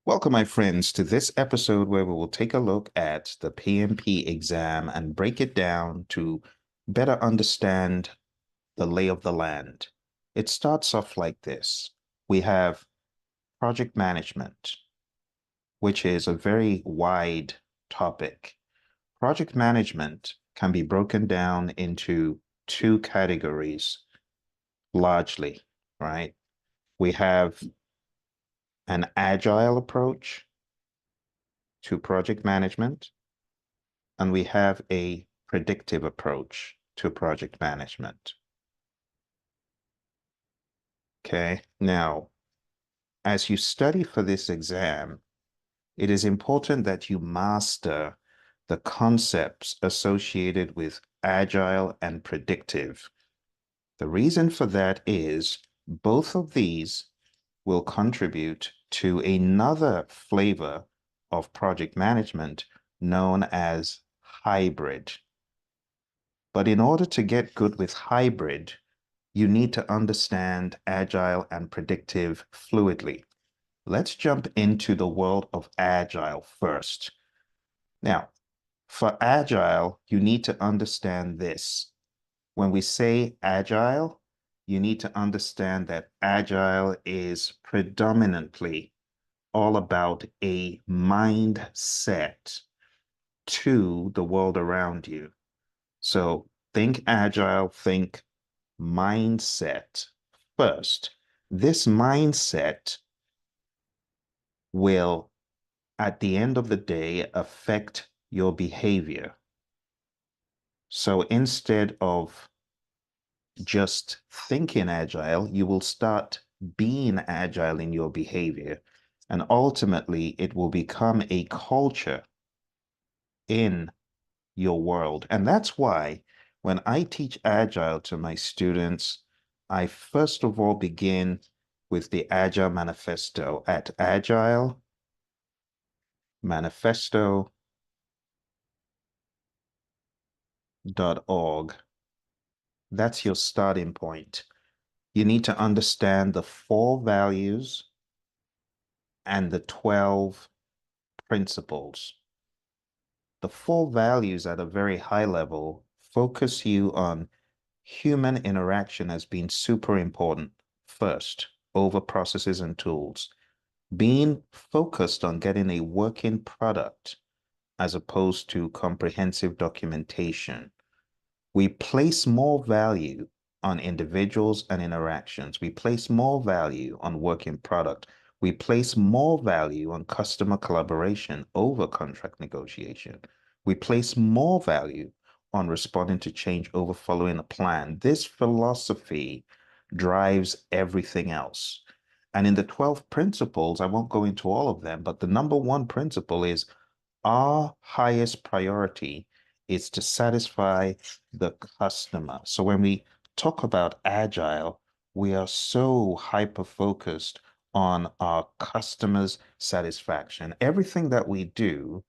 Welcome, my friends, to this episode where we will take a look at the PMP exam and break it down to better understand the lay of the land. It starts off like this. We have project management, which is a very wide topic. Project management can be broken down into two categories, largely, right? We have an agile approach to project management, and we have a predictive approach to project management. Okay, now, as you study for this exam, it is important that you master the concepts associated with agile and predictive. The reason for that is both of these will contribute to another flavor of project management known as hybrid. But in order to get good with hybrid, you need to understand agile and predictive fluidly. Let's jump into the world of agile first. Now, for agile, you need to understand this. When we say agile, you need to understand that agile is predominantly all about a mindset to the world around you. So think agile, think mindset first. This mindset will, at the end of the day, affect your behavior. So instead of just thinking agile, you will start being agile in your behavior. And ultimately, it will become a culture in your world. And that's why when I teach Agile to my students, I first of all begin with the Agile Manifesto at agilemanifesto.org. That's your starting point. You need to understand the 4 values and the 12 principles. The 4 values at a very high level focus you on human interaction as being super important first over processes and tools, being focused on getting a working product as opposed to comprehensive documentation. We place more value on individuals and interactions. We place more value on working product. We place more value on customer collaboration over contract negotiation. We place more value on responding to change over following a plan. This philosophy drives everything else. And in the 12 principles, I won't go into all of them, but the number one principle is our highest priority is to satisfy the customer. So when we talk about agile, we are so hyper-focused on our customers' satisfaction. Everything that we do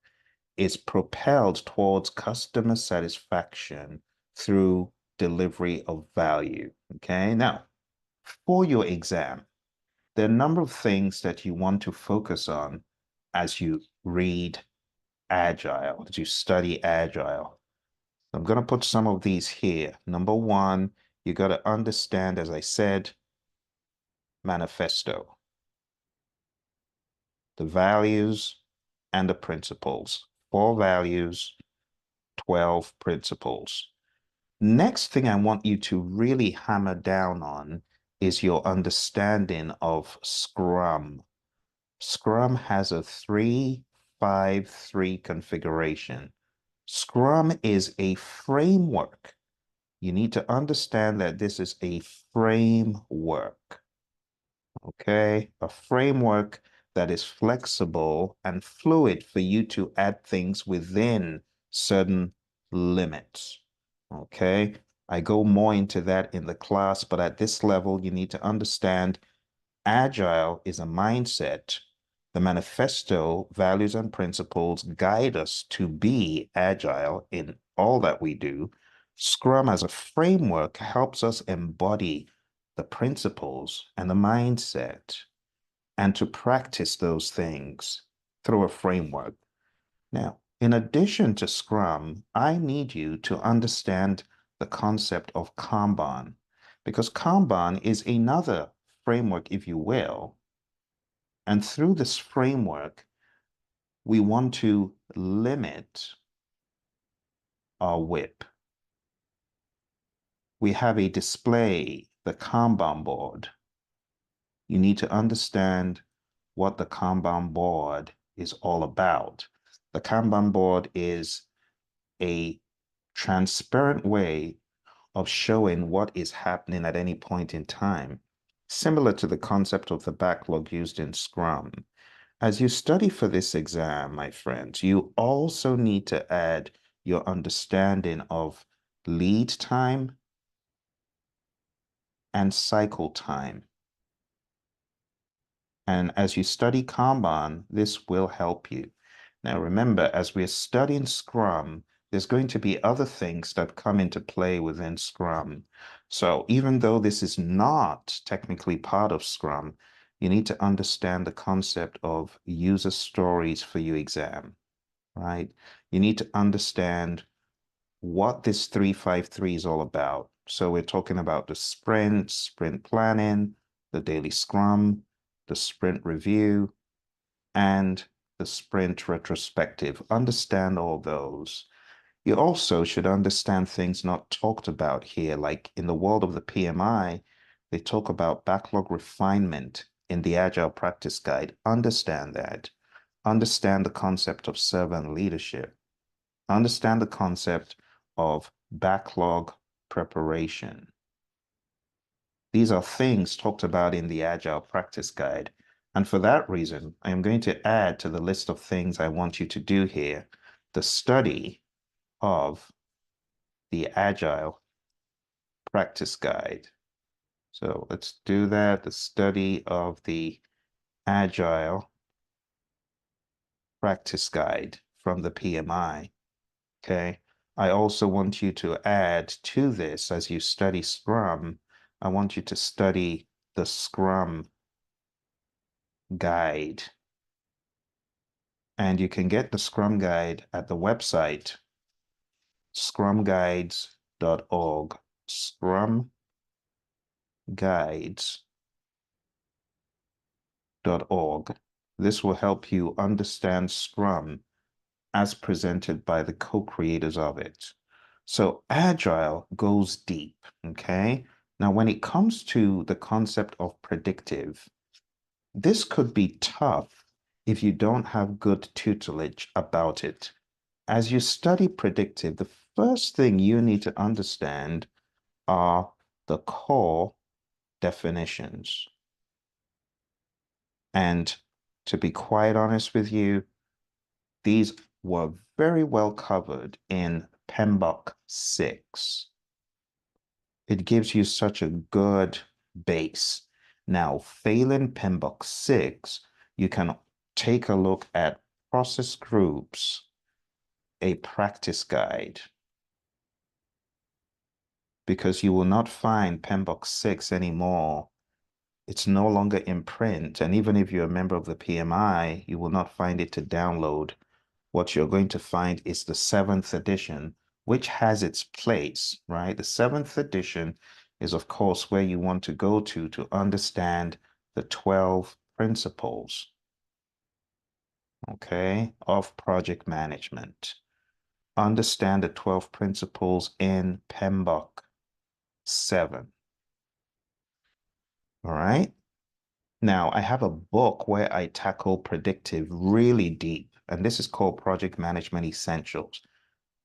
is propelled towards customer satisfaction through delivery of value. Okay, now for your exam, there are a number of things that you want to focus on as you read Agile, as you study Agile. I'm going to put some of these here. Number one, you got to understand, as I said, manifesto, the values and the principles. 4 values, 12 principles. Next thing I want you to really hammer down on is your understanding of Scrum. Scrum has a 3-5-3 configuration. Scrum is a framework. You need to understand that this is a framework, okay? A framework that is flexible and fluid for you to add things within certain limits, okay? I go more into that in the class, but at this level, you need to understand Agile is a mindset. The manifesto, values, and principles guide us to be agile in all that we do. Scrum as a framework helps us embody the principles and the mindset. and to practice those things through a framework. Now, in addition to Scrum, I need you to understand the concept of Kanban, because Kanban is another framework, if you will. And through this framework, we want to limit our WIP. We have a display, the Kanban board. You need to understand what the Kanban board is all about. The Kanban board is a transparent way of showing what is happening at any point in time, similar to the concept of the backlog used in Scrum. As you study for this exam, my friends, you also need to add your understanding of lead time and cycle time. And as you study Kanban, this will help you. Now, remember, as we're studying Scrum, there's going to be other things that come into play within Scrum. So even though this is not technically part of Scrum, you need to understand the concept of user stories for your exam, right? You need to understand what this 353 is all about. So we're talking about the sprint planning, the daily Scrum, the sprint review, and the sprint retrospective. Understand all those. You also should understand things not talked about here, like in the world of the PMI, they talk about backlog refinement in the Agile Practice Guide. Understand that. Understand the concept of servant leadership. Understand the concept of backlog preparation. These are things talked about in the Agile Practice Guide. And for that reason, I am going to add to the list of things I want you to do here, the study of the Agile Practice Guide. So let's do that, the study of the Agile Practice Guide from the PMI, okay? I also want you to add to this, as you study Scrum, I want you to study the Scrum Guide. And you can get the Scrum Guide at the website, scrumguides.org, scrumguides.org. This will help you understand Scrum as presented by the co-creators of it. So Agile goes deep, okay? Now, when it comes to the concept of predictive, this could be tough if you don't have good tutelage about it. As you study predictive, the first thing you need to understand are the core definitions. And to be quite honest with you, these were very well covered in PMBOK 6. It gives you such a good base. Now, failing PMBOK 6, you can take a look at process groups, a practice guide, because you will not find PMBOK 6 anymore. It's no longer in print. And even if you're a member of the PMI, you will not find it to download. What you're going to find is the 7th edition, which has its place, right? The 7th edition is, of course, where you want to go to understand the 12 principles, okay, of project management. Understand the 12 principles in PMBOK 7. All right. Now, I have a book where I tackle predictive really deep, and this is called Project Management Essentials.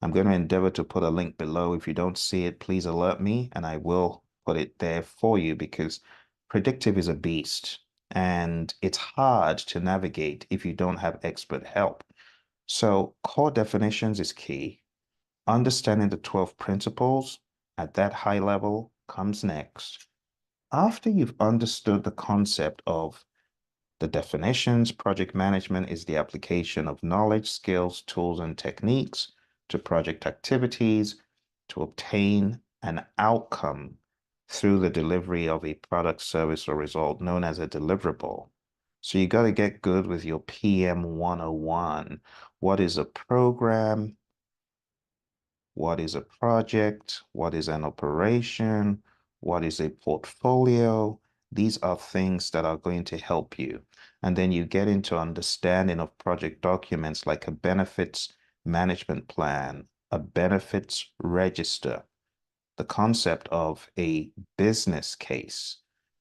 I'm going to endeavor to put a link below. If you don't see it, please alert me, and I will put it there for you, because predictive is a beast, and it's hard to navigate if you don't have expert help. So core definitions is key. Understanding the 12 principles at that high level comes next. After you've understood the concept of the definitions, project management is the application of knowledge, skills, tools, and techniques to project activities to obtain an outcome through the delivery of a product, service, or result known as a deliverable. So you got to get good with your PM 101. What is a program? What is a project? What is an operation? What is a portfolio? These are things that are going to help you. And then you get into understanding of project documents like a benefits management plan, a benefits register, the concept of a business case.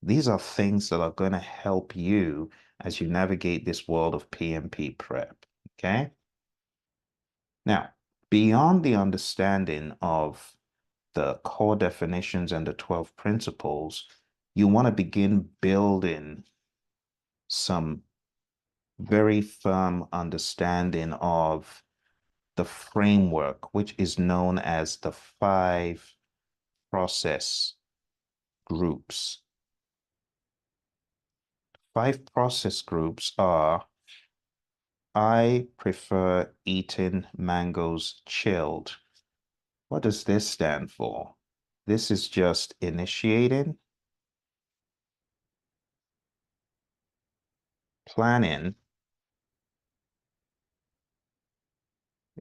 These are things that are going to help you as you navigate this world of PMP prep. Okay. Now, beyond the understanding of the core definitions and the 12 principles, you want to begin building some very firm understanding of the framework, which is known as the 5 process groups. 5 process groups are: I prefer eating mangoes chilled. What does this stand for? This is just initiating, planning,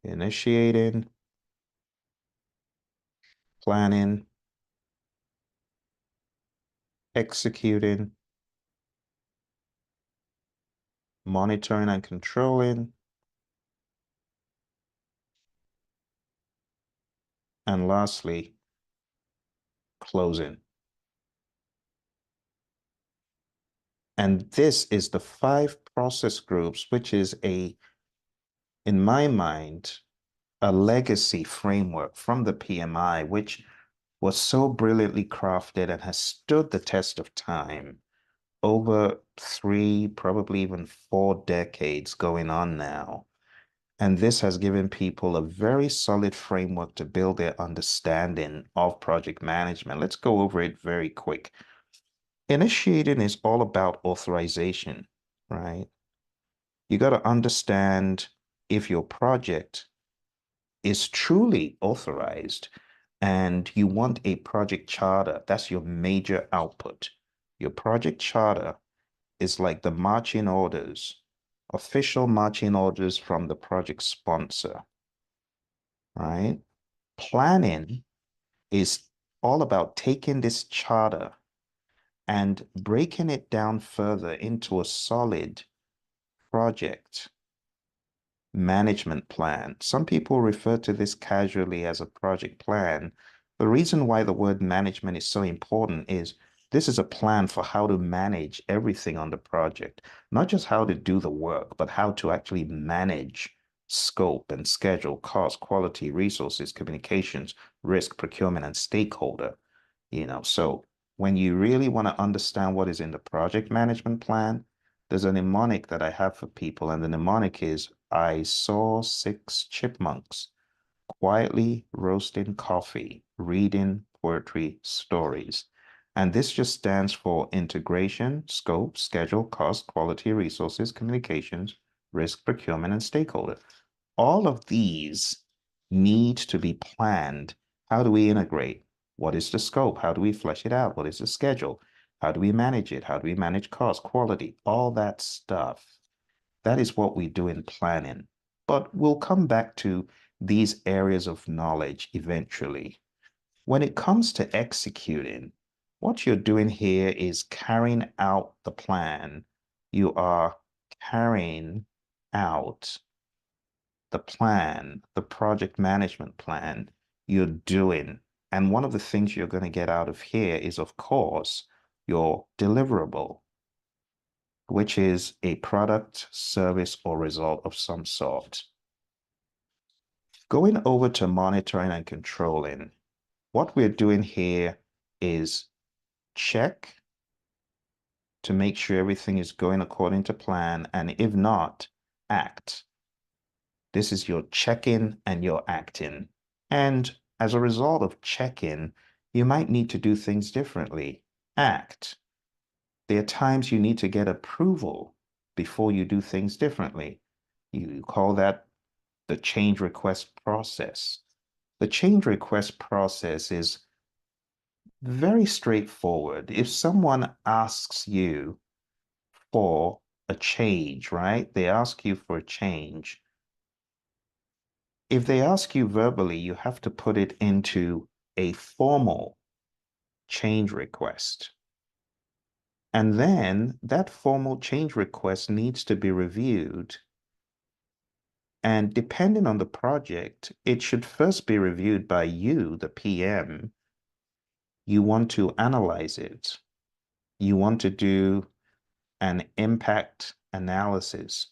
initiating, planning, executing, monitoring and controlling, and lastly, closing. And this is the 5 process groups, which is in my mind, a legacy framework from the PMI, which was so brilliantly crafted and has stood the test of time over 3, probably even 4 decades going on now. And this has given people a very solid framework to build their understanding of project management. Let's go over it very quick. Initiating is all about authorization, right? You got to understand if your project is truly authorized and you want a project charter. That's your major output. Your project charter is like the marching orders, official marching orders from the project sponsor, right? Planning is all about taking this charter and breaking it down further into a solid project management plan. Some people refer to this casually as a project plan. The reason why the word management is so important is this is a plan for how to manage everything on the project, not just how to do the work, but how to actually manage scope and schedule, cost, quality, resources, communications, risk, procurement, and stakeholder. So when you really want to understand what is in the project management plan, there's a mnemonic that I have for people, and the mnemonic is I saw 6 chipmunks quietly roasting coffee, reading poetry stories. And this just stands for integration, scope, schedule, cost, quality, resources, communications, risk, procurement, and stakeholder. All of these need to be planned. How do we integrate? What is the scope? How do we flesh it out? What is the schedule? How do we manage it? How do we manage cost, quality, all that stuff? That is what we do in planning. But we'll come back to these areas of knowledge eventually. When it comes to executing, what you're doing here is carrying out the plan. You are carrying out the plan, the project management plan you're doing. And one of the things you're going to get out of here is, of course, your deliverable, which is a product, service, or result of some sort. Going over to monitoring and controlling, what we're doing here is check to make sure everything is going according to plan, and if not, act. This is your check-in and your acting. And as a result of check-in, you might need to do things differently. Act. There are times you need to get approval before you do things differently. You call that the change request process. The change request process is very straightforward. If someone asks you for a change, right? They ask you for a change. If they ask you verbally, you have to put it into a formal change request. And then that formal change request needs to be reviewed. And depending on the project, it should first be reviewed by you, the PM. You want to analyze it. You want to do an impact analysis.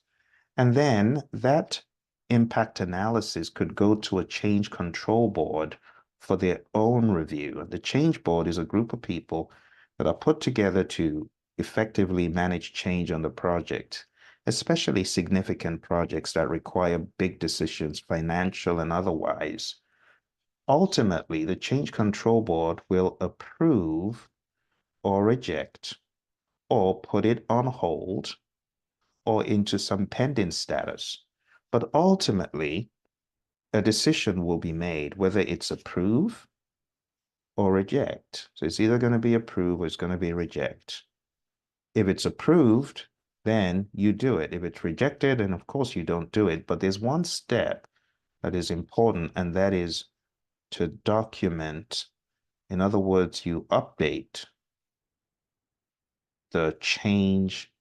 And then that impact analysis could go to a change control board for their own review. The change board is a group of people that are put together to effectively manage change on the project, especially significant projects that require big decisions, financial and otherwise. Ultimately, the change control board will approve or reject or put it on hold or into some pending status. But ultimately, a decision will be made whether it's approve or reject. So it's either going to be approve or it's going to be reject. If it's approved, then you do it. If it's rejected, then of course you don't do it. But there's one step that is important, and that is to document. In other words, you update the change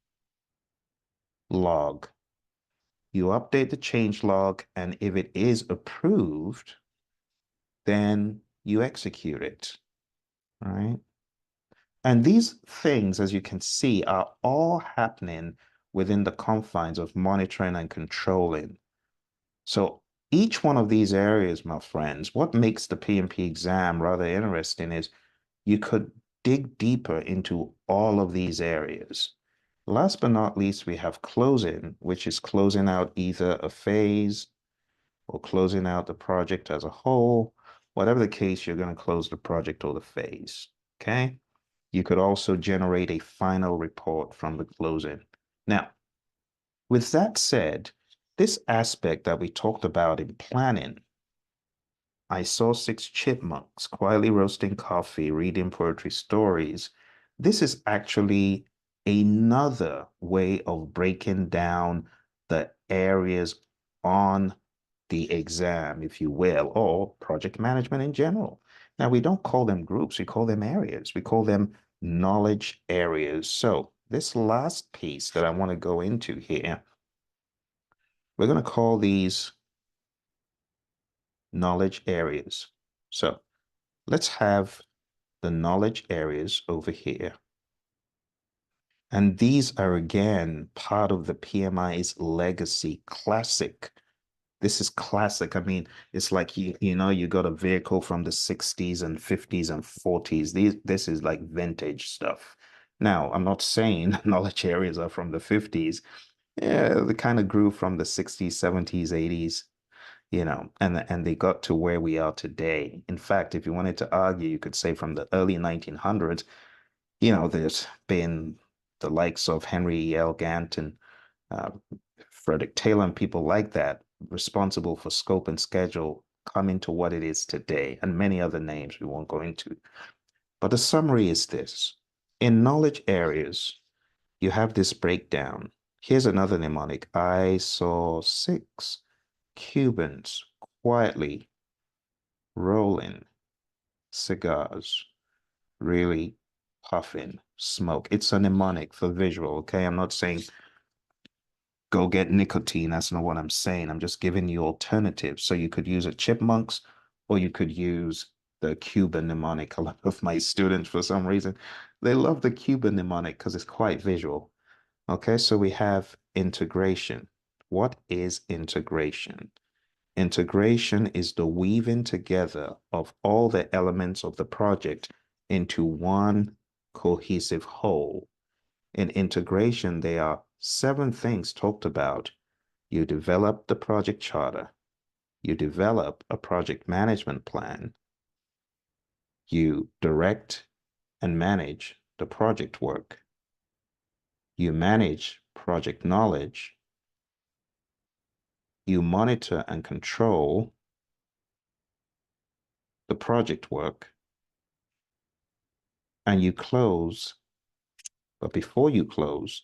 log. You update the change log, and if it is approved, then you execute it, right? And these things, as you can see, are all happening within the confines of monitoring and controlling. So each one of these areas, my friends, what makes the PMP exam rather interesting is you could dig deeper into all of these areas. Last but not least, we have closing, which is closing out either a phase or closing out the project as a whole. Whatever the case, you're going to close the project or the phase. Okay. You could also generate a final report from the closing. Now, with that said, this aspect that we talked about in planning, I saw six chipmunks quietly roasting coffee, reading poetry stories. This is actually another way of breaking down the areas on the exam, if you will, or project management in general. Now, we don't call them groups, we call them areas. We call them knowledge areas. So this last piece that I want to go into here, we're going to call these knowledge areas. So let's have the knowledge areas over here. And these are again part of the PMI's legacy classic. This is classic. I mean, it's like you got a vehicle from the 60s and 50s and 40s. This is like vintage stuff. Now, I'm not saying knowledge areas are from the 50s. Yeah, they kind of grew from the 60s, 70s, 80s, and they got to where we are today. In fact, if you wanted to argue, you could say from the early 1900s, there's been the likes of Henry L. Gantt and uh, Frederick Taylor and people like that responsible for scope and schedule coming to what it is today, and many other names we won't go into. But the summary is this. In knowledge areas, you have this breakdown. Here's another mnemonic. I saw six Cubans quietly rolling cigars, really puffing smoke. It's a mnemonic for visual, okay? I'm not saying go get nicotine. That's not what I'm saying. I'm just giving you alternatives. So you could use a chipmunks or you could use the Cuban mnemonic. A lot of my students, for some reason, they love the Cuban mnemonic because it's quite visual. Okay, so we have integration. What is integration? Integration is the weaving together of all the elements of the project into one cohesive whole. In integration, there are 7 things talked about. You develop the project charter. You develop a project management plan. You direct and manage the project work. You manage project knowledge. You monitor and control the project work. And you close. But before you close,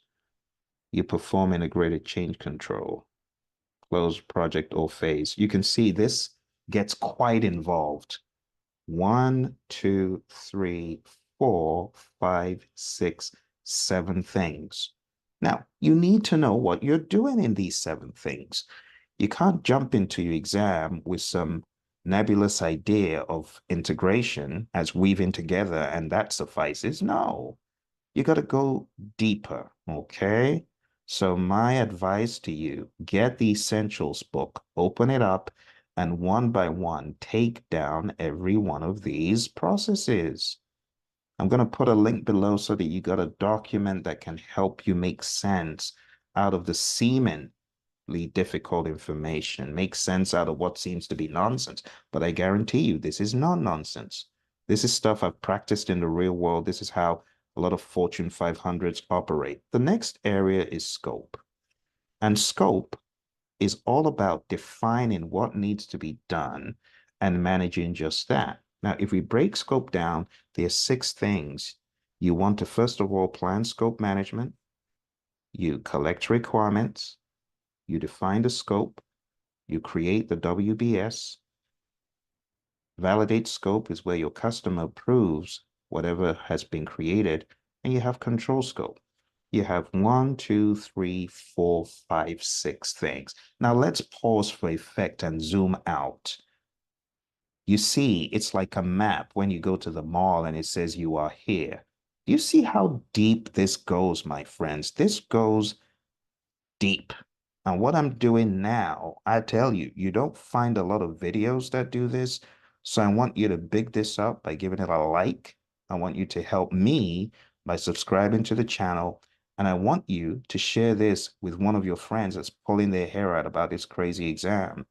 You perform integrated change control, close project or phase. You can see this gets quite involved. 1, 2, 3, 4, 5, 6, 7 things. Now, you need to know what you're doing in these 7 things. You can't jump into your exam with some nebulous idea of integration as weaving together and that suffices. No, you got to go deeper, okay? So my advice to you, get the essentials book, open it up, and one by one, take down every one of these processes. I'm going to put a link below so that you got a document that can help you make sense out of the seemingly difficult information, make sense out of what seems to be nonsense. But I guarantee you, this is not nonsense. This is stuff I've practiced in the real world. This is how a lot of Fortune 500s operate. The next area is scope. And scope is all about defining what needs to be done and managing just that. Now, if we break scope down, there are 6 things. You want to, first of all, plan scope management. You collect requirements. You define the scope. You create the WBS. Validate scope is where your customer approves whatever has been created, and you have control scope. You have 1, 2, 3, 4, 5, 6 things. Now let's pause for effect and zoom out. You see, it's like a map when you go to the mall and it says you are here. Do you see how deep this goes, my friends? This goes deep. And what I'm doing now, I tell you, you don't find a lot of videos that do this. So I want you to big this up by giving it a like. I want you to help me by subscribing to the channel. And I want you to share this with one of your friends that's pulling their hair out about this crazy exam.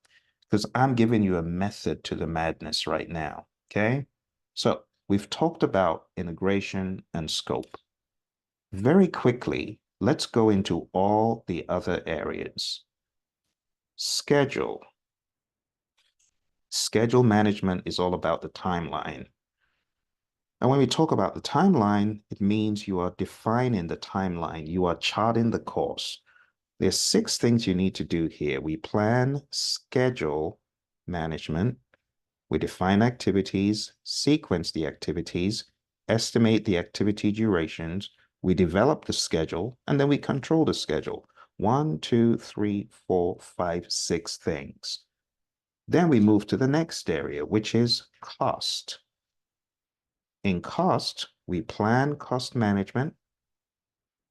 Because I'm giving you a method to the madness right now. Okay. So we've talked about integration and scope. Very quickly, let's go into all the other areas. Schedule. Schedule management is all about the timeline. And when we talk about the timeline, it means you are defining the timeline. You are charting the course. There's 6 things you need to do here. We plan, schedule management. We define activities, sequence the activities, estimate the activity durations, we develop the schedule, and then we control the schedule. 1, 2, 3, 4, 5, 6 things. Then we move to the next area, which is cost. In cost, we plan cost management,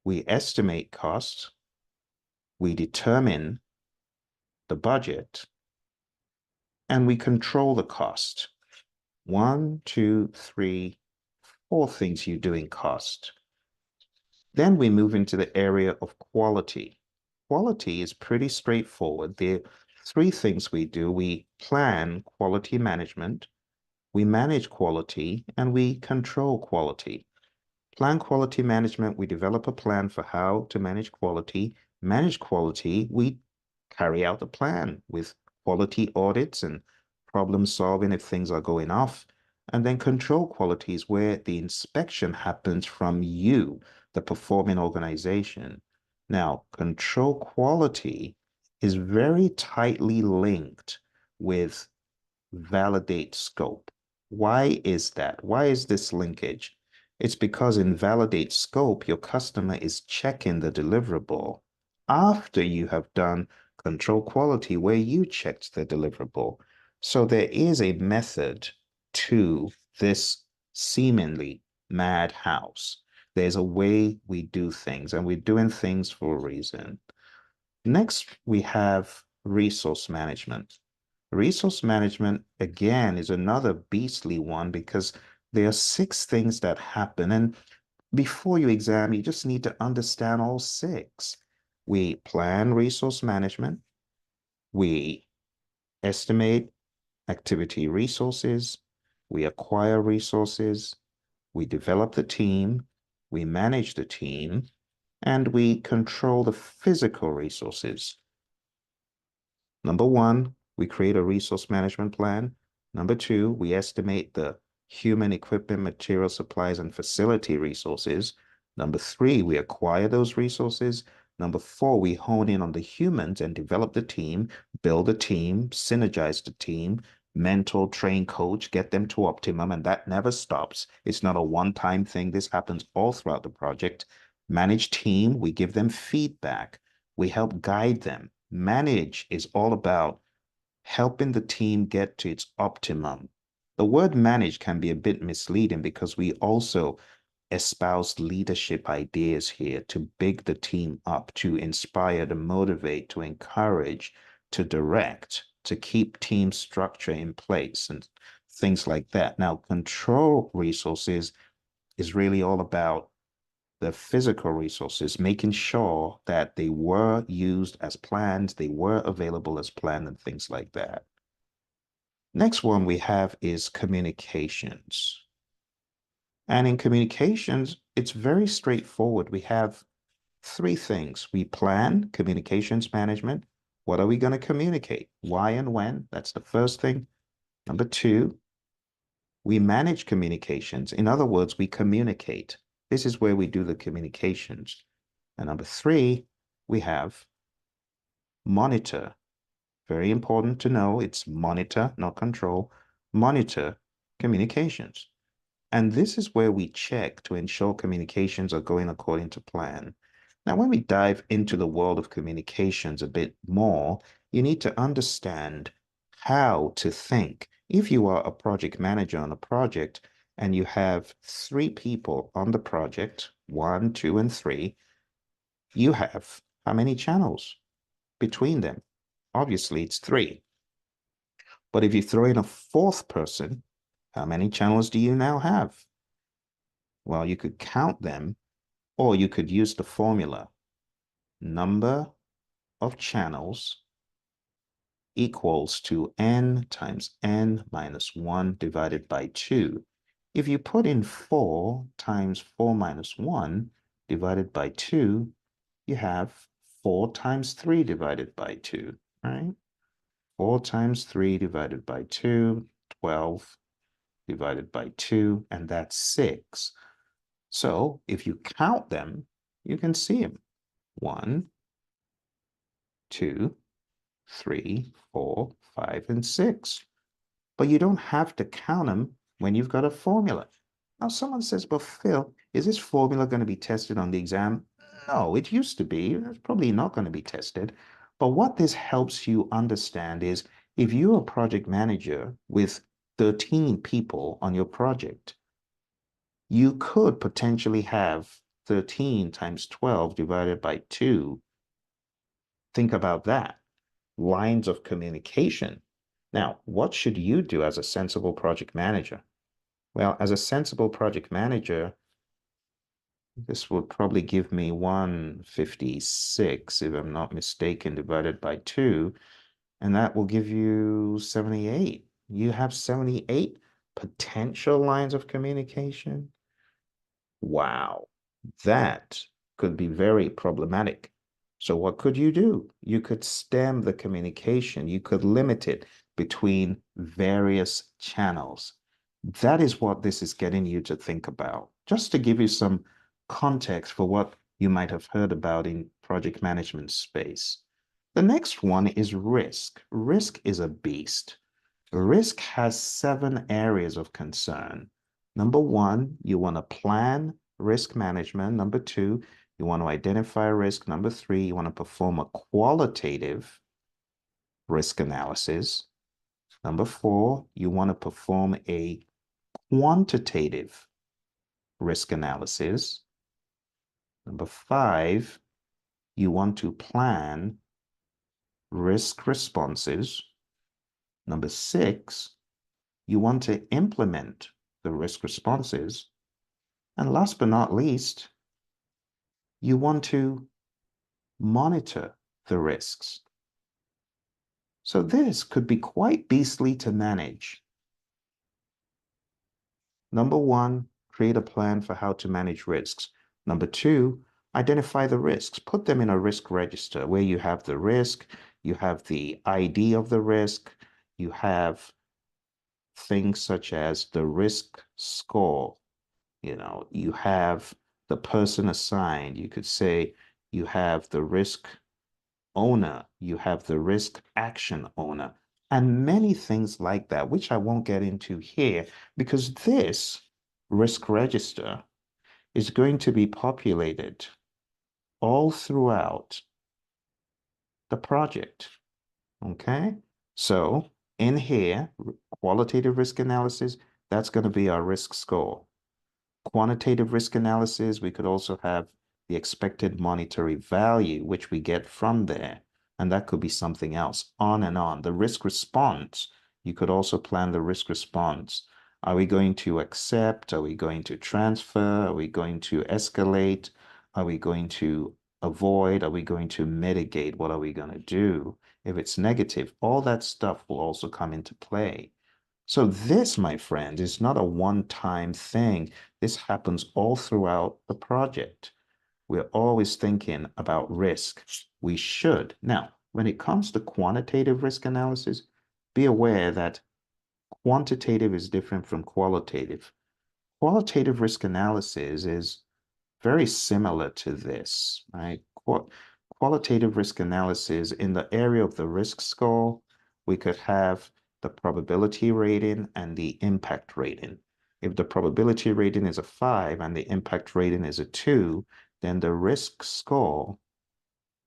we estimate costs, we determine the budget, and we control the cost. 1, 2, 3, 4 things you do in cost. Then we move into the area of quality. Quality is pretty straightforward. There are 3 things we do. We plan quality management, we manage quality, and we control quality. Plan quality management, we develop a plan for how to manage quality. Manage quality, we carry out the plan with quality audits and problem solving if things are going off. And then control quality is where the inspection happens from you, the performing organization. Now, control quality is very tightly linked with validate scope. Why is that? Why is this linkage? It's because in validate scope, your customer is checking the deliverable after you have done control quality where you checked the deliverable. So there is a method to this seemingly madhouse. There's a way we do things, and we're doing things for a reason. Next, we have resource management. Resource management, again, is another beastly one because there are 6 things that happen. And before you exam, you just need to understand all 6. We plan resource management. We estimate activity resources. We acquire resources. We develop the team. We manage the team. And we control the physical resources. Number 1, we create a resource management plan. Number 2, we estimate the human equipment, material supplies, and facility resources. Number 3, we acquire those resources. Number four, we hone in on the humans and develop the team, build a team, synergize the team, mentor, train, coach, get them to optimum, and that never stops. It's not a one-time thing. This happens all throughout the project. Manage team, we give them feedback. We help guide them. Manage is all about helping the team get to its optimum. The word manage can be a bit misleading because we also espouse leadership ideas here to big the team up, to inspire, to motivate, to encourage, to direct, to keep team structure in place and things like that. Now, control resources is really all about the physical resources, making sure that they were used as planned, they were available as planned, and things like that. Next one we have is communications. And in communications, it's very straightforward. We have three things. We plan communications management. What are we going to communicate? Why and when? That's the first thing. Number two, we manage communications. In other words, we communicate. This is where we do the communications. And number three, we have monitor. Very important to know it's monitor, not control. Monitor communications. And this is where we check to ensure communications are going according to plan. Now, when we dive into the world of communications a bit more, you need to understand how to think. If you are a project manager on a project and you have three people on the project, one, two, and three, you have how many channels between them? Obviously, it's three. But if you throw in a fourth person, how many channels do you now have? Well, you could count them, or you could use the formula. Number of channels equals to n times n minus 1 divided by 2. If you put in 4 times 4 minus 1 divided by 2, you have 4 times 3 divided by 2, right? 4 times 3 divided by 2, 12 divided by 2, and that's 6. So if you count them, you can see them. 1, 2, 3, 4, 5, and 6. But you don't have to count them when you've got a formula. Now, someone says, but Phil, is this formula going to be tested on the exam? No, it used to be. It's probably not going to be tested. But what this helps you understand is if you're a project manager with 13 people on your project, you could potentially have 13 times 12 divided by 2. Think about that. Lines of communication. Now, what should you do as a sensible project manager? Well, as a sensible project manager, this would probably give me 156, if I'm not mistaken, divided by 2, and that will give you 78. You have 78 potential lines of communication. Wow, that could be very problematic. So what could you do? You could stem the communication. You could limit it between various channels. That is what this is getting you to think about. Just to give you some context for what you might have heard about in project management space. The next one is risk. Risk is a beast. Risk has 7 areas of concern. Number 1, you want to plan risk management. Number 2, you want to identify risk. Number 3, you want to perform a qualitative risk analysis. Number 4, you want to perform a quantitative risk analysis. Number 5, you want to plan risk responses. Number 6, you want to implement the risk responses. And last but not least, you want to monitor the risks. So this could be quite beastly to manage. Number 1, create a plan for how to manage risks. Number 2, identify the risks. Put them in a risk register where you have the risk, you have the ID of the risk, you have things such as the risk score. You have the person assigned. You could say, you have the risk owner, you have the risk action owner, and many things like that, which I won't get into here because this risk register is going to be populated all throughout the project. Okay, so in here, qualitative risk analysis, that's going to be our risk score. Quantitative risk analysis, we could also have the expected monetary value, which we get from there. And that could be something else, on and on. The risk response, you could also plan the risk response. Are we going to accept? Are we going to transfer? Are we going to escalate? Are we going to avoid? Are we going to mitigate? What are we going to do? If it's negative, all that stuff will also come into play. So this, my friend, is not a one-time thing. This happens all throughout the project. We're always thinking about risk. We should. Now, when it comes to quantitative risk analysis, be aware that quantitative is different from qualitative. Qualitative risk analysis is very similar to this, right? Qualitative risk analysis in the area of the risk score, we could have the probability rating and the impact rating. If the probability rating is a 5 and the impact rating is a 2, then the risk score,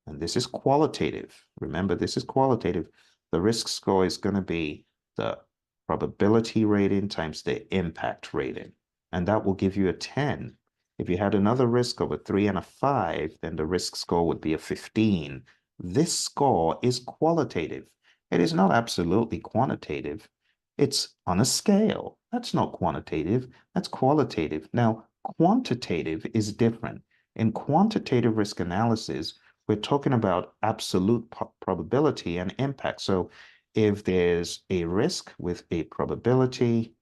and this is qualitative. Remember, this is qualitative. The risk score is going to be the probability rating times the impact rating, and that will give you a 10. If you had another risk of a 3 and a 5, then the risk score would be a 15. This score is qualitative. It is not absolutely quantitative. It's on a scale. That's not quantitative. That's qualitative. Now, quantitative is different. In quantitative risk analysis, we're talking about absolute probability and impact. So if there's a risk with a probability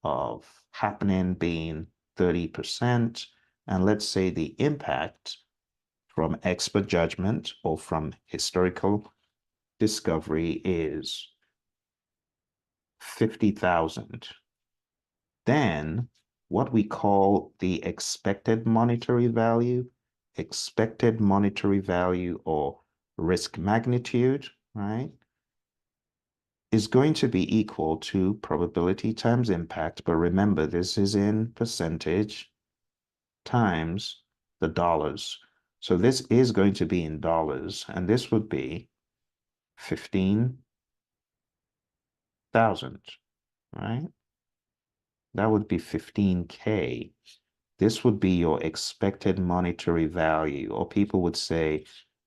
of happening being 30%, and let's say the impact from expert judgment or from historical discovery is 50,000, then what we call the expected monetary value or risk magnitude, right, is going to be equal to probability times impact. But remember, this is in percentage times the dollars. So this is going to be in dollars, and this would be 15,000, right? That would be 15K. This would be your expected monetary value, or people would say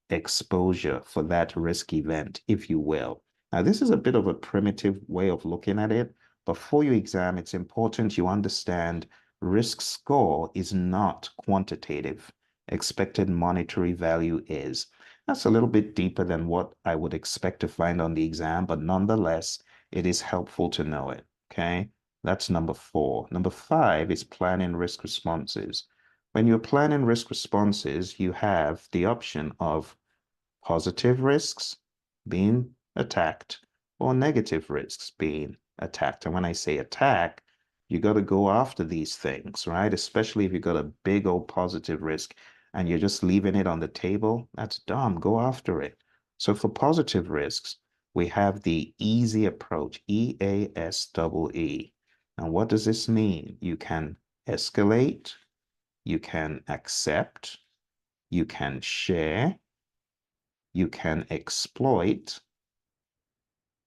exposure for that risk event, if you will. Now, this is a bit of a primitive way of looking at it, but for your exam, it's important you understand risk score is not quantitative. Expected monetary value is. That's a little bit deeper than what I would expect to find on the exam, but nonetheless, it is helpful to know it, okay? That's number 4. Number 5 is planning risk responses. When you're planning risk responses, you have the option of positive risks being attacked or negative risks being attacked. And when I say attack, you got to go after these things, right? Especially if you got a big old positive risk and you're just leaving it on the table. That's dumb. Go after it. So for positive risks, we have the easy approach, EASEE. And what does this mean? You can escalate, you can accept, you can share, you can exploit,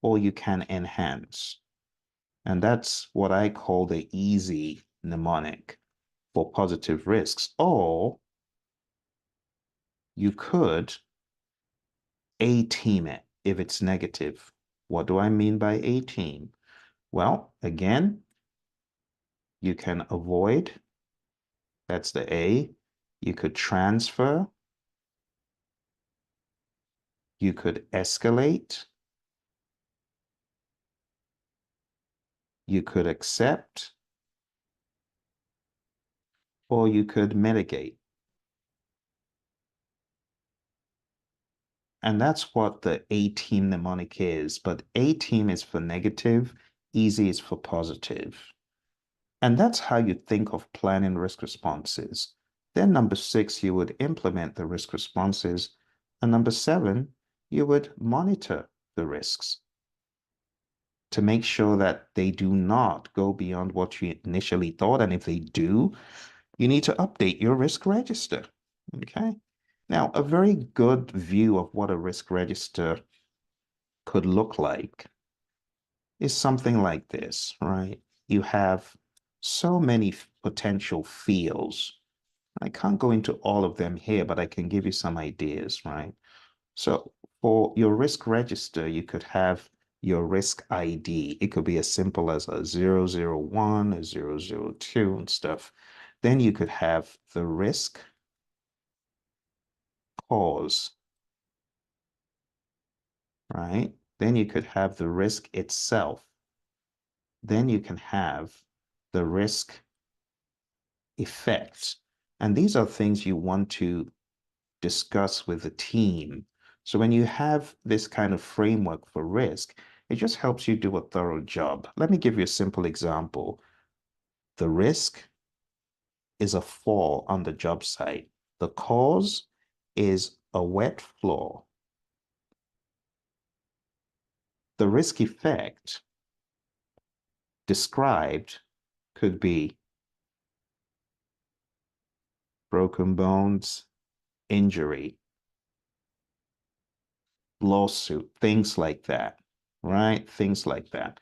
or you can enhance. And that's what I call the easy mnemonic for positive risks. Or you could A-team it if it's negative. What do I mean by A-team? Well, again, you can avoid, that's the A. You could transfer, you could escalate, you could accept, or you could mitigate. And that's what the A-team mnemonic is. But A-team is for negative, easy is for positive. And that's how you think of planning risk responses. Then number 6, you would implement the risk responses. And number 7, you would monitor the risks to make sure that they do not go beyond what you initially thought. And if they do, you need to update your risk register. Okay. Now, a very good view of what a risk register could look like is something like this, right? You have so many potential fields. I can't go into all of them here, but I can give you some ideas, right? So for your risk register, you could have your risk ID. It could be as simple as a 001, a 002 and stuff. Then you could have the risk cause, right? Then you could have the risk itself. Then you can have the risk effects. And these are things you want to discuss with the team. So when you have this kind of framework for risk, it just helps you do a thorough job. Let me give you a simple example. The risk is a fall on the job site. The cause is a wet floor. The risk effect described could be broken bones, injury, lawsuit, things like that, right? Things like that.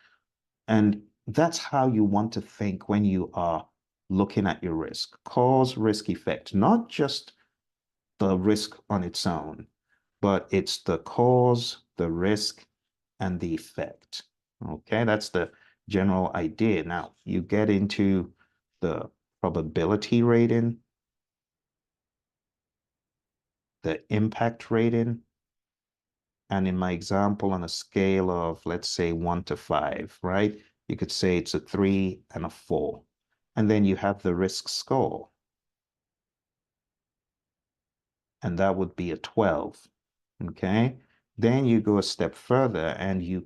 And that's how you want to think when you are looking at your risk. Cause, risk, effect, not just the risk on its own, but it's the cause, the risk, and the effect. Okay, that's the general idea. Now, you get into the probability rating, the impact rating, and in my example, on a scale of, let's say, 1 to 5, right? You could say it's a 3 and a 4. And then you have the risk score, and that would be a 12. Okay. Then you go a step further, and you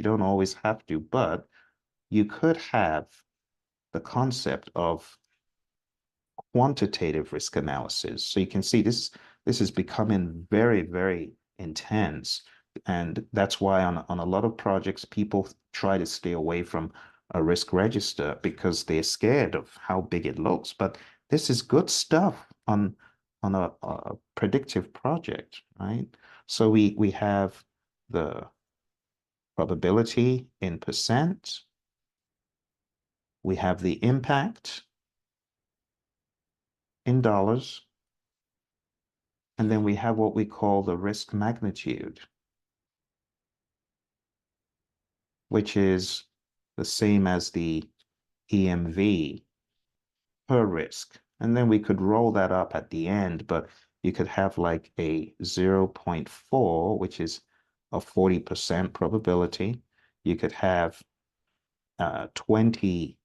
don't always have to, but you could have the concept of quantitative risk analysis. So you can see this is becoming very, very intense. And that's why on a lot of projects, people try to stay away from a risk register because they're scared of how big it looks. But this is good stuff on a predictive project, right? So we have the probability in percent, we have the impact in dollars, and then we have what we call the risk magnitude, which is the same as the EMV per risk. And then we could roll that up at the end, but you could have like a 0.4, which is a 40% probability. You could have 20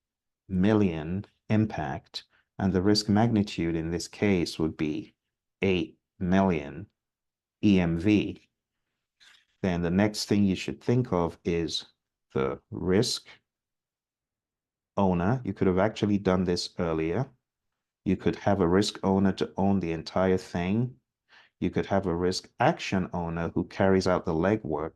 million impact, and the risk magnitude in this case would be 8 million EMV. Then the next thing you should think of is the risk owner. You could have actually done this earlier. You could have a risk owner to own the entire thing. You could have a risk action owner who carries out the legwork,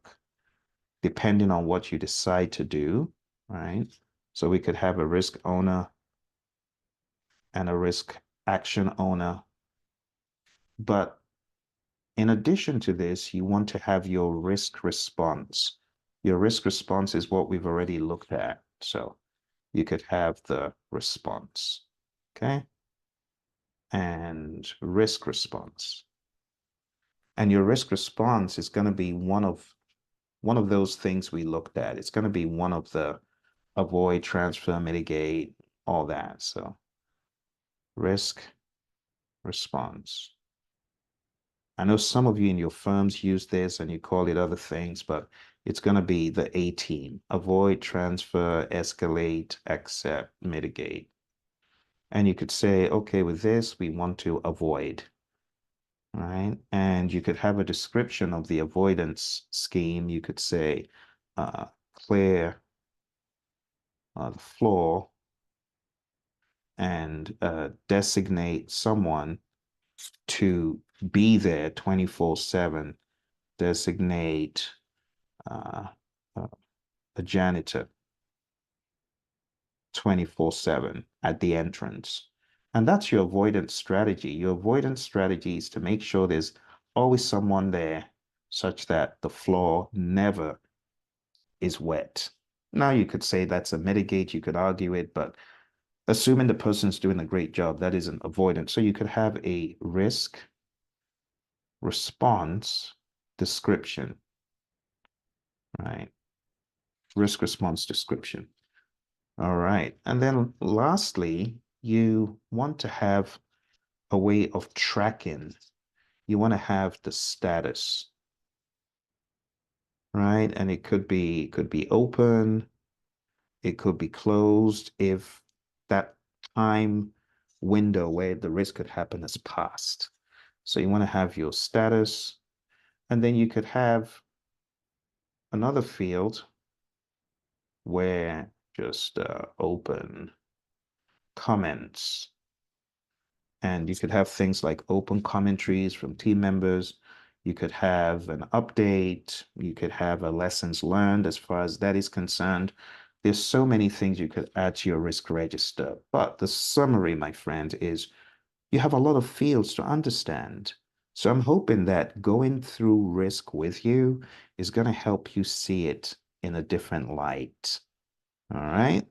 depending on what you decide to do, right? So we could have a risk owner and a risk action owner. But in addition to this, you want to have your risk response. Your risk response is what we've already looked at. So you could have the response, okay? And risk response. And your risk response is going to be one of those things we looked at. It's going to be one of the avoid, transfer, mitigate, all that. So risk response. I know some of you in your firms use this and you call it other things, but it's going to be the A team. Avoid, transfer, escalate, accept, mitigate. And you could say, okay, with this, we want to avoid, right? And you could have a description of the avoidance scheme. You could say, clear the floor and designate someone to be there 24/7. Designate uh, uh, a janitor 24/7 at the entrance. And that's your avoidance strategy. Your avoidance strategy is to make sure there's always someone there such that the floor never is wet. Now, you could say that's a mitigate, you could argue it, but assuming the person's doing a great job, that isn't avoidance. So you could have a risk response description, right? Risk response description. All right. And then lastly, you want to have a way of tracking. You want to have the status, right? And it could be open, it could be closed if that time window where the risk could happen has passed. So you want to have your status, and then you could have another field where just open comments. And you could have things like open commentaries from team members. You could have an update. You could have a lessons learned as far as that is concerned. There's so many things you could add to your risk register. But the summary, my friend, is you have a lot of fields to understand. So I'm hoping that going through risk with you is going to help you see it in a different light. All right.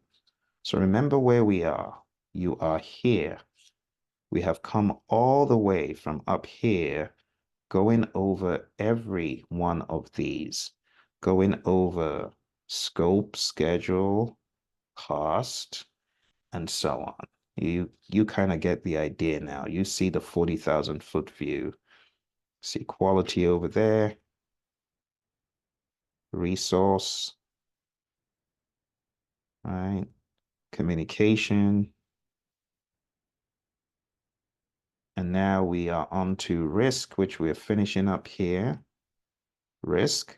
So remember where we are. You are here. We have come all the way from up here, going over every one of these, going over scope, schedule, cost, and so on. You kind of get the idea now. You see the 40,000 foot view. See quality over there, resource, right? Communication. And now we are on to risk, which we're finishing up here. Risk.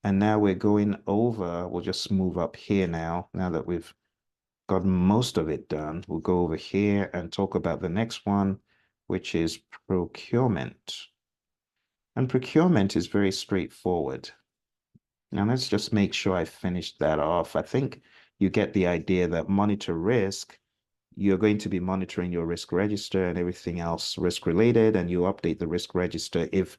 And now we're going over, we'll just move up here now that we've got most of it done. We'll go over here and talk about the next one, which is procurement. And procurement is very straightforward. Now let's just make sure I finished that off. I think you get the idea that monitor risk, you're going to be monitoring your risk register and everything else risk related, and you update the risk register if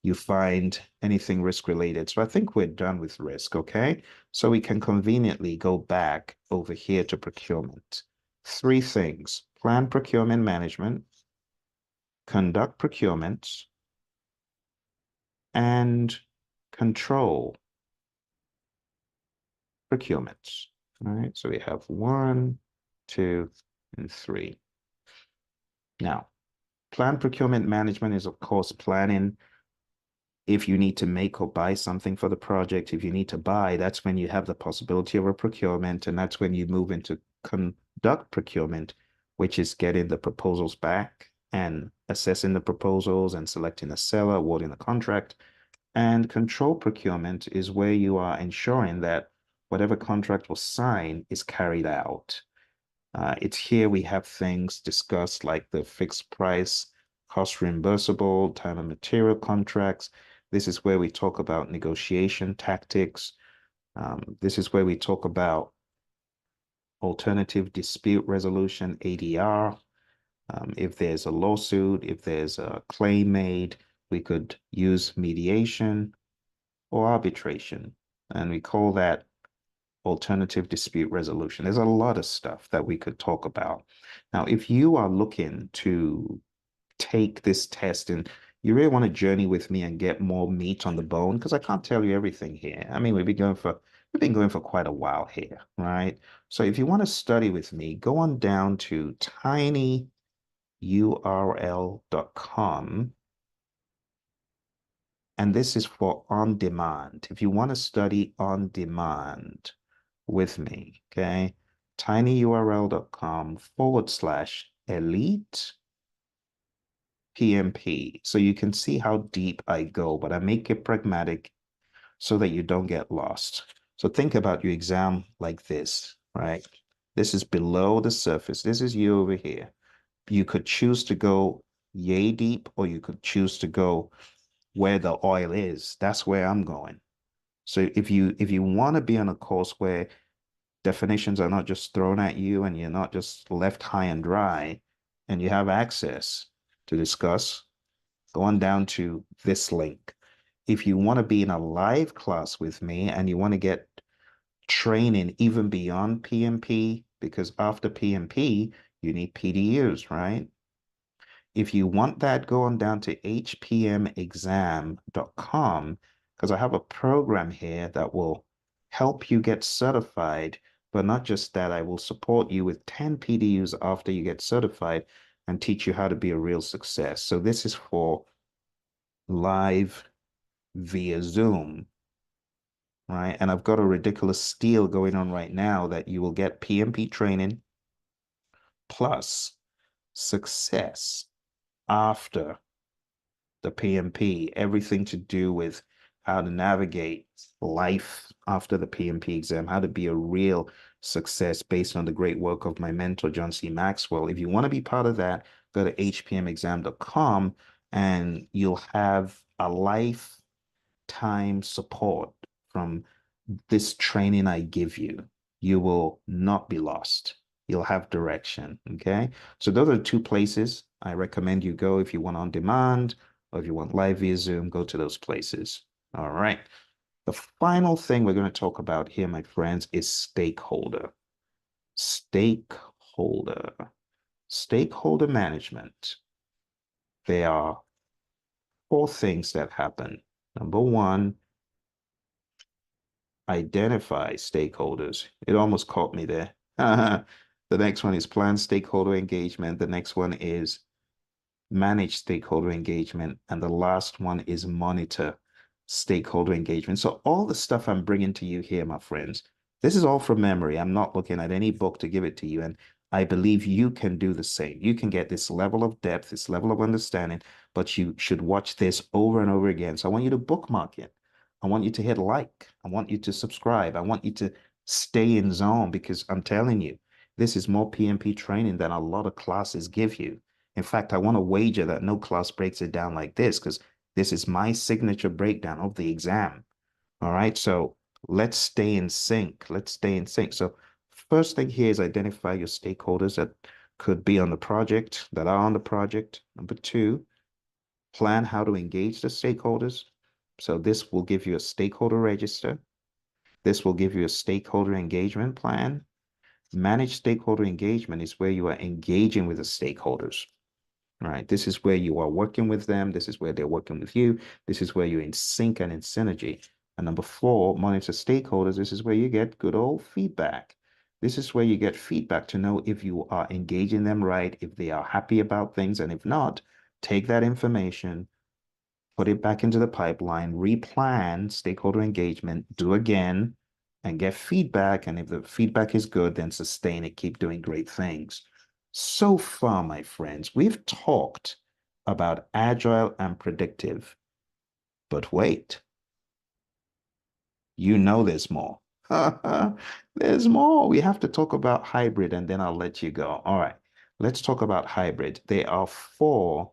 you find anything risk related. So I think we're done with risk, okay? So we can conveniently go back over here to procurement. Three things: plan procurement management, conduct procurement, and control procurement. All right, so we have one, two, and three. Now, plan procurement management is, of course, planning if you need to make or buy something for the project. If you need to buy, that's when you have the possibility of a procurement, and that's when you move into conduct procurement, which is getting the proposals back and assessing the proposals and selecting a seller, awarding a contract. And control procurement is where you are ensuring that whatever contract was signed is carried out. It's here we have things discussed like the fixed price, cost reimbursable, time and material contracts. This is where we talk about negotiation tactics. This is where we talk about alternative dispute resolution, ADR. If there's a lawsuit, if there's a claim made, we could use mediation or arbitration. And we call that alternative dispute resolution. There's a lot of stuff that we could talk about. Now, if you are looking to take this test and you really want to journey with me and get more meat on the bone, because I can't tell you everything here. I mean, we've been going for quite a while here, right? So if you want to study with me, go on down to tinyurl.com. And this is for on demand. If you want to study on demand with me, okay? tinyurl.com/elite PMP. So you can see how deep I go, but I make it pragmatic so that you don't get lost. So think about your exam like this, right? This is below the surface. This is you over here. You could choose to go yay deep, or you could choose to go where the oil is. That's where I'm going. So if you want to be on a course where definitions are not just thrown at you and you're not just left high and dry, and you have access to discuss, go on down to this link. If you want to be in a live class with me and you want to get training even beyond PMP, because after PMP, you need PDUs, right? If you want that, go on down to hpmexam.com, because I have a program here that will help you get certified. But not just that, I will support you with 10 PDUs after you get certified and teach you how to be a real success. So this is for live via Zoom, right? And I've got a ridiculous steal going on right now that you will get PMP training plus success after the PMP, everything to do with how to navigate life after the PMP exam, how to be a real success based on the great work of my mentor, John C. Maxwell. If you want to be part of that, go to hpmexam.com and you'll have a lifetime support from this training I give you. You will not be lost. You'll have direction. Okay. So those are the two places I recommend you go if you want on demand or if you want live via Zoom, go to those places. All right. The final thing we're going to talk about here, my friends, is stakeholder. Stakeholder. Stakeholder management. There are four things that happen. Number one, identify stakeholders. It almost caught me there. The next one is plan stakeholder engagement. The next one is manage stakeholder engagement. And the last one is monitor stakeholder engagement. So all the stuff I'm bringing to you here, my friends, this is all from memory. I'm not looking at any book to give it to you. And I believe you can do the same. You can get this level of depth, this level of understanding, but you should watch this over and over again. So I want you to bookmark it. I want you to hit like. I want you to subscribe. I want you to stay in zone because I'm telling you, this is more PMP training than a lot of classes give you. In fact, I want to wager that no class breaks it down like this because this is my signature breakdown of the exam. All right. So let's stay in sync. Let's stay in sync. So first thing here is identify your stakeholders that could be on the project, that are on the project. Number two, plan how to engage the stakeholders. So this will give you a stakeholder register. This will give you a stakeholder engagement plan. Manage stakeholder engagement is where you are engaging with the stakeholders. Right. This is where you are working with them. This is where they're working with you. This is where you're in sync and in synergy. And number four, monitor stakeholders. This is where you get good old feedback. This is where you get feedback to know if you are engaging them right, if they are happy about things, and if not, take that information, put it back into the pipeline, replan stakeholder engagement, do again, and get feedback. And if the feedback is good, then sustain it, keep doing great things. So far, my friends, we've talked about agile and predictive, but wait, you know there's more. There's more. We have to talk about hybrid and then I'll let you go. All right, let's talk about hybrid. There are four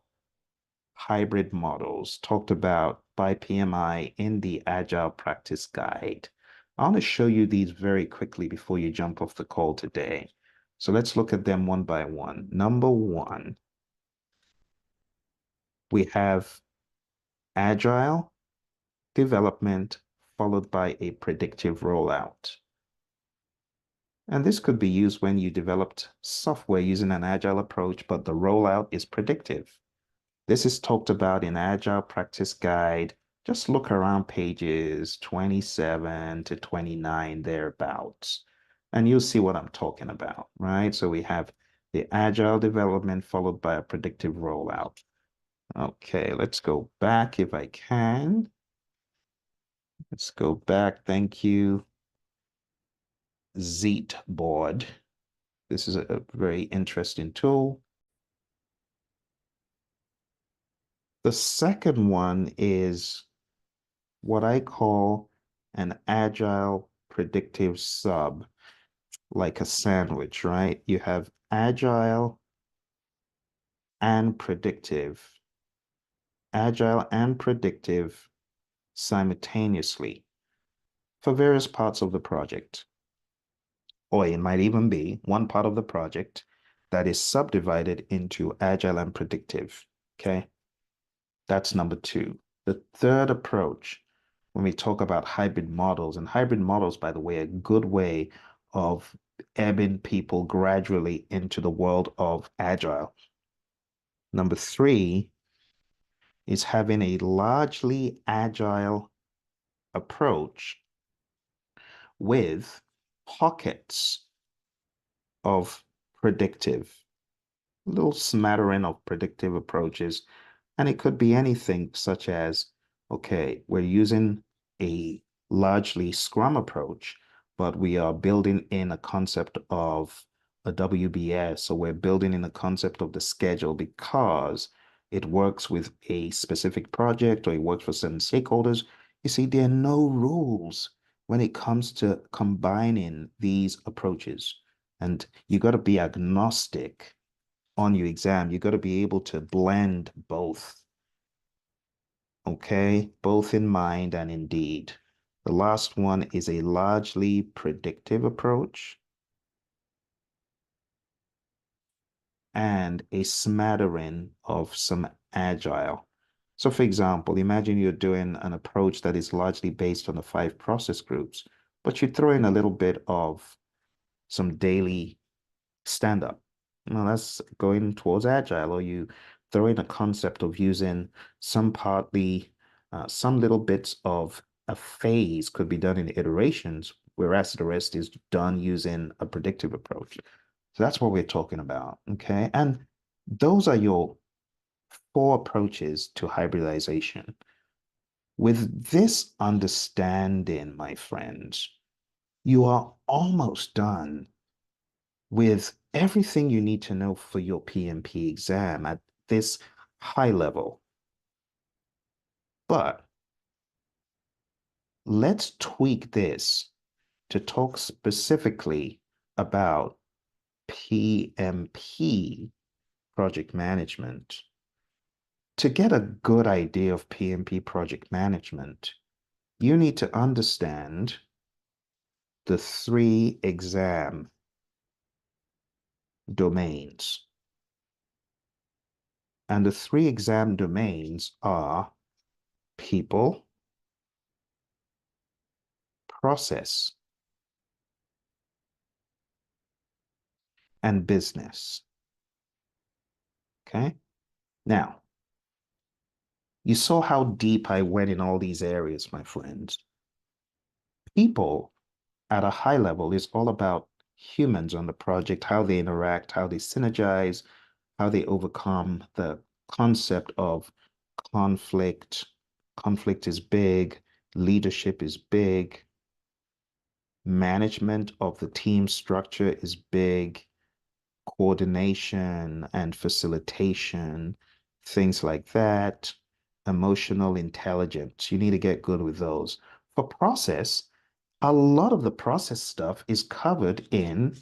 hybrid models talked about by PMI in the Agile Practice Guide. I want to show you these very quickly before you jump off the call today. So let's look at them one by one. Number one, we have Agile development followed by a predictive rollout. And this could be used when you developed software using an Agile approach, but the rollout is predictive. This is talked about in Agile Practice Guide. Just look around pages 27 to 29 thereabouts, and you'll see what I'm talking about, right? So we have the Agile development followed by a predictive rollout. Okay, let's go back if I can. Let's go back. Thank you. Zeet board. This is a very interesting tool. The second one is what I call an agile predictive sub. like a sandwich, right? You have agile and predictive, agile and predictive simultaneously for various parts of the project. Or it might even be one part of the project that is subdivided into agile and predictive. Okay. That's number two. The third approach, when we talk about hybrid models, and hybrid models, by the way, a good way of ebbing people gradually into the world of agile. Number three is having a largely agile approach with pockets of predictive, a little smattering of predictive approaches. And it could be anything such as, okay, we're using a largely Scrum approach, but we are building in a concept of a WBS. So we're building in a concept of the schedule because it works with a specific project or it works for certain stakeholders. You see, there are no rules when it comes to combining these approaches. And you got to be agnostic on your exam. You got to be able to blend both. Okay, both in mind and in deed. The last one is a largely predictive approach and a smattering of some agile. So, for example, imagine you're doing an approach that is largely based on the 5 process groups, but you throw in a little bit of some daily stand up. Well, that's going towards agile, or you throw in a concept of using some little bits of a phase could be done in iterations, whereas the rest is done using a predictive approach. So that's what we're talking about. Okay. And those are your 4 approaches to hybridization. With this understanding, my friends, you are almost done with everything you need to know for your PMP exam at this high level. But let's tweak this to talk specifically about PMP project management. To get a good idea of PMP project management, you need to understand the 3 exam domains. And the 3 exam domains are people, process, and business. Okay. Now, you saw how deep I went in all these areas, my friends. People at a high level is all about humans on the project, how they interact, how they synergize, how they overcome the concept of conflict. Conflict is big, leadership is big, management of the team structure is big, coordination and facilitation, things like that, emotional intelligence. You need to get good with those. For process, a lot of the process stuff is covered in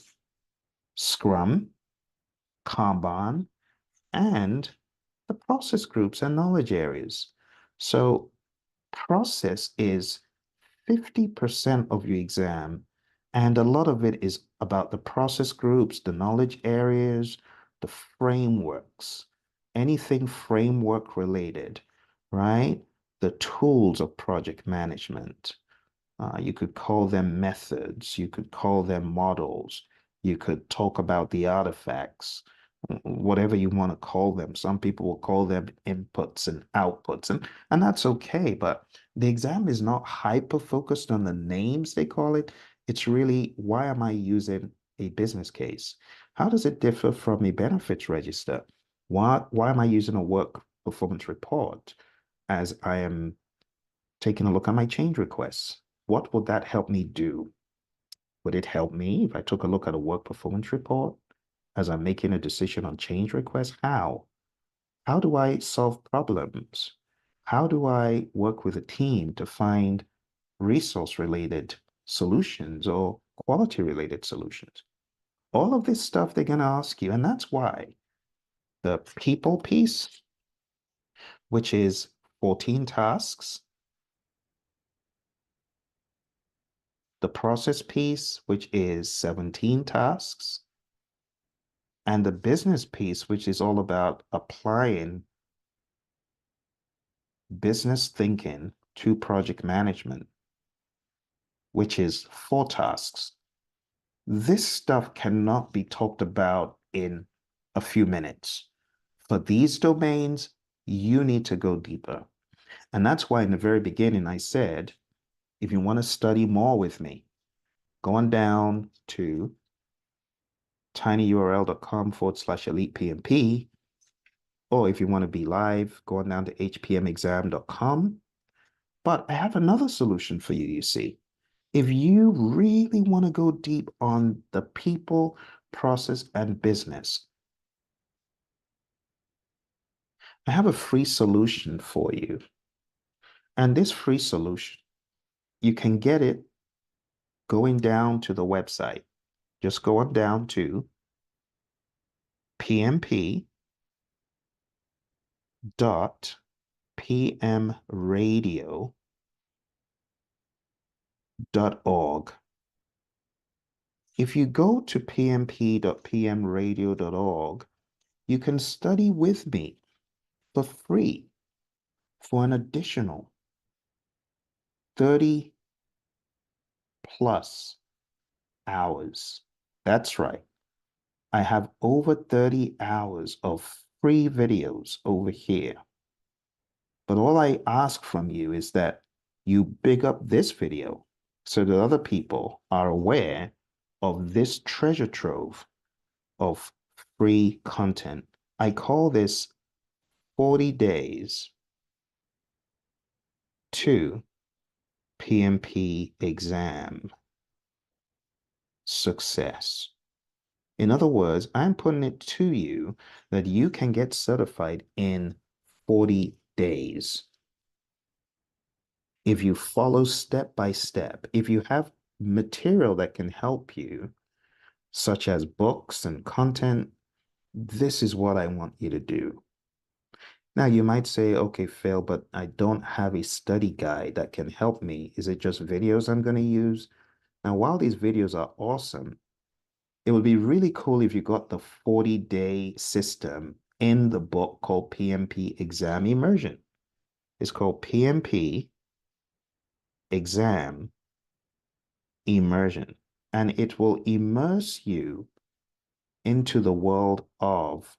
Scrum, Kanban, and the process groups and knowledge areas. So process is 50% of your exam, and a lot of it is about the process groups, the knowledge areas, the frameworks, anything framework related, right? The tools of project management. You could call them methods, you could call them models, you could talk about the artifacts, whatever you want to call them. Some people will call them inputs and outputs, and that's okay. But the exam is not hyper focused on the names they call it. It's really, why am I using a business case? How does it differ from a benefits register? Why am I using a work performance report as I am taking a look at my change requests? What would that help me do? Would it help me if I took a look at a work performance report as I'm making a decision on change requests? How? How do I solve problems? How do I work with a team to find resource related solutions or quality-related solutions. All of this stuff they're going to ask you, and that's why the people piece, which is 14 tasks, the process piece, which is 17 tasks, and the business piece, which is all about applying business thinking to project management, which is 4 tasks. This stuff cannot be talked about in a few minutes. For these domains, you need to go deeper. And that's why in the very beginning, I said, if you want to study more with me, go on down to tinyurl.com/elite PMP, or if you want to be live, go on down to hpmexam.com. But I have another solution for you, you see. If you really want to go deep on the people, process, and business, I have a free solution for you. And this free solution, you can get it going down to the website. Just go on down to pmp.pmradio.org. If you go to pmp.pmradio.org, you can study with me for free for an additional 30 plus hours. That's right. I have over 30 hours of free videos over here. But all I ask from you is that you big up this video so that other people are aware of this treasure trove of free content. I call this 40 days to PMP exam success. In other words, I'm putting it to you that you can get certified in 40 days. If you follow step by step, if you have material that can help you, such as books and content, this is what I want you to do. Now, you might say, okay, Phil, but I don't have a study guide that can help me. Is it just videos I'm going to use? Now, while these videos are awesome, it would be really cool if you got the 40-day system in the book called PMP Exam Immersion. It's called PMP Exam Immersion, and it will immerse you into the world of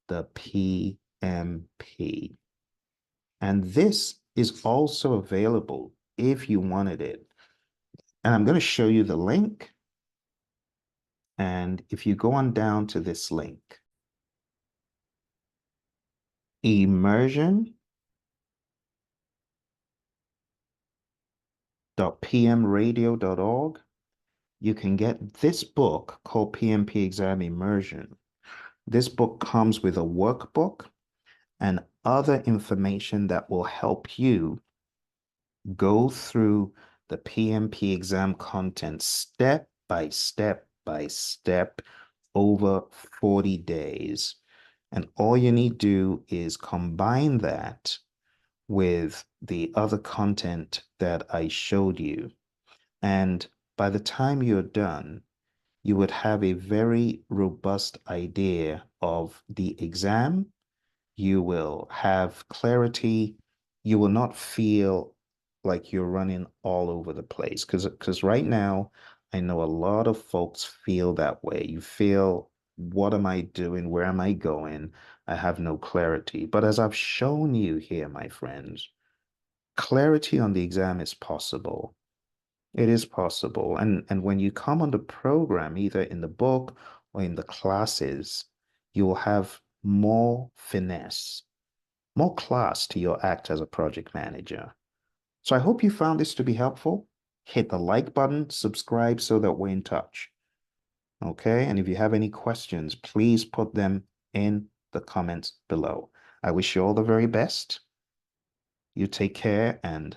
the PMP. And this is also available if you wanted it. And I'm going to show you the link. And if you go on down to this link, immersion.pmradio.org, you can get this book called PMP Exam Immersion. This book comes with a workbook and other information that will help you go through the PMP exam content step by step by step over 40 days. And all you need to do is combine that with the other content that I showed you. And by the time you're done, you would have a very robust idea of the exam. You will have clarity. You will not feel like you're running all over the place. Because right now, I know a lot of folks feel that way. You feel, what am I doing? Where am I going? I have no clarity. But as I've shown you here, my friends, clarity on the exam is possible. It is possible. And when you come on the program, either in the book or in the classes, you will have more finesse, more class to your act as a project manager. So I hope you found this to be helpful. Hit the like button, subscribe so that we're in touch. Okay, and if you have any questions, please put them in the comments below. I wish you all the very best. You take care and